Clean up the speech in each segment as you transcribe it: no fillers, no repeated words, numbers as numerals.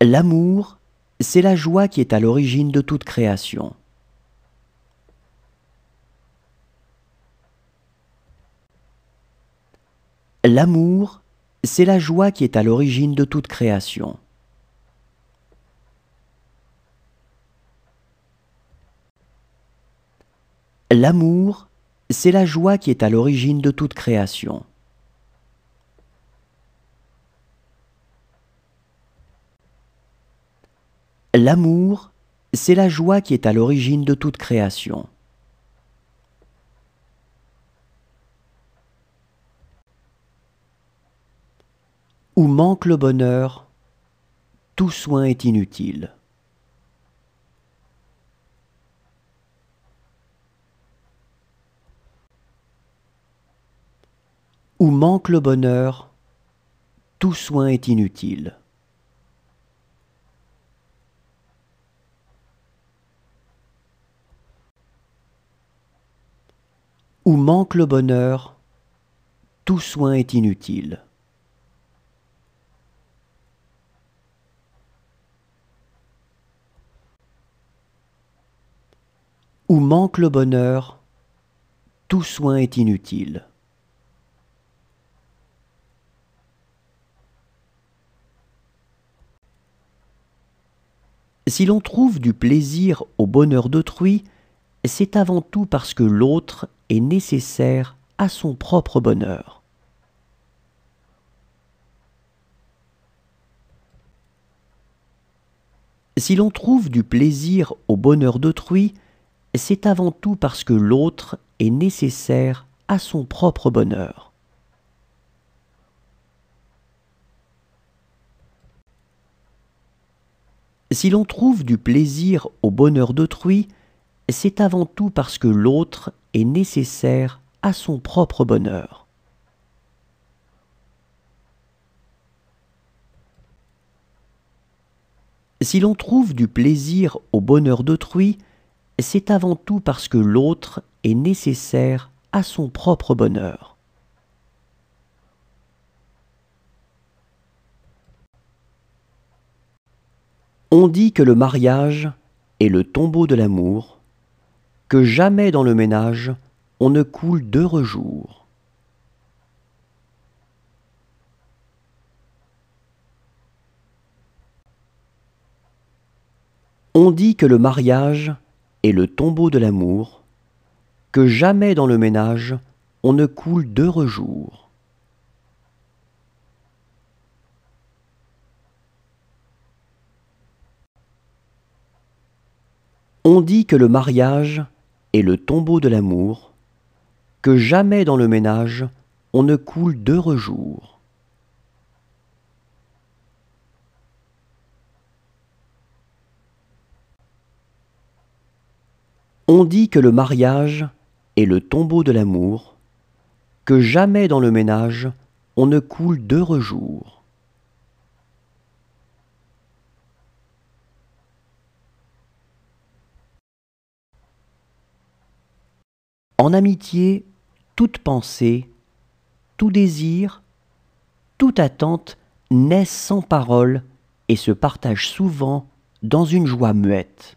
L'amour, c'est la joie qui est à l'origine de toute création. L'amour, c'est la joie qui est à l'origine de toute création. L'amour, c'est la joie qui est à l'origine de toute création. L'amour, c'est la joie qui est à l'origine de toute création. Où manque le bonheur, tout soin est inutile. Où manque le bonheur, tout soin est inutile. Où manque le bonheur, tout soin est inutile. Où manque le bonheur, tout soin est inutile. Si l'on trouve du plaisir au bonheur d'autrui, c'est avant tout parce que l'autre est nécessaire à son propre bonheur. Si l'on trouve du plaisir au bonheur d'autrui, c'est avant tout parce que l'autre est nécessaire à son propre bonheur. Si l'on trouve du plaisir au bonheur d'autrui, c'est avant tout parce que l'autre est nécessaire à son propre bonheur. Si l'on trouve du plaisir au bonheur d'autrui, c'est avant tout parce que l'autre est nécessaire à son propre bonheur. On dit que le mariage est le tombeau de l'amour, que jamais dans le ménage on ne coule d'heureux jours. On dit que le mariage est le tombeau de l'amour, que jamais dans le ménage on ne coule d'heureux jours. On dit que le mariage est le tombeau de l'amour, que jamais dans le ménage on ne coule d'heureux jours. On dit que le mariage est le tombeau de l'amour, que jamais dans le ménage on ne coule d'heureux jours. En amitié, toute pensée, tout désir, toute attente naissent sans parole et se partagent souvent dans une joie muette.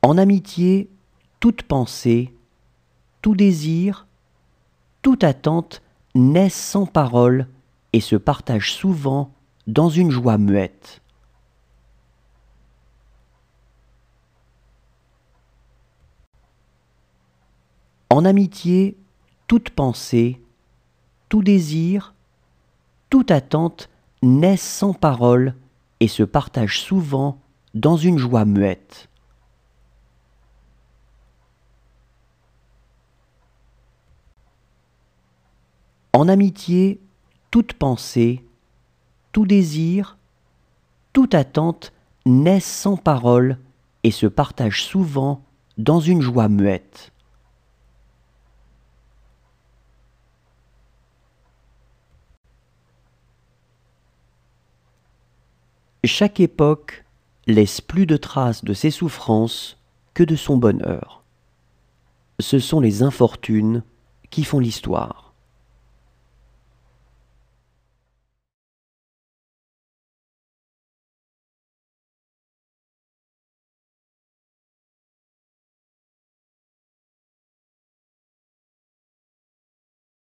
En amitié, toute pensée, tout désir, toute attente naissent sans parole et se partagent souvent dans une joie muette. En amitié, toute pensée, tout désir, toute attente naissent sans parole et se partagent souvent dans une joie muette. En amitié, toute pensée, tout désir, toute attente naissent sans parole et se partagent souvent dans une joie muette. Chaque époque laisse plus de traces de ses souffrances que de son bonheur. Ce sont les infortunes qui font l'histoire.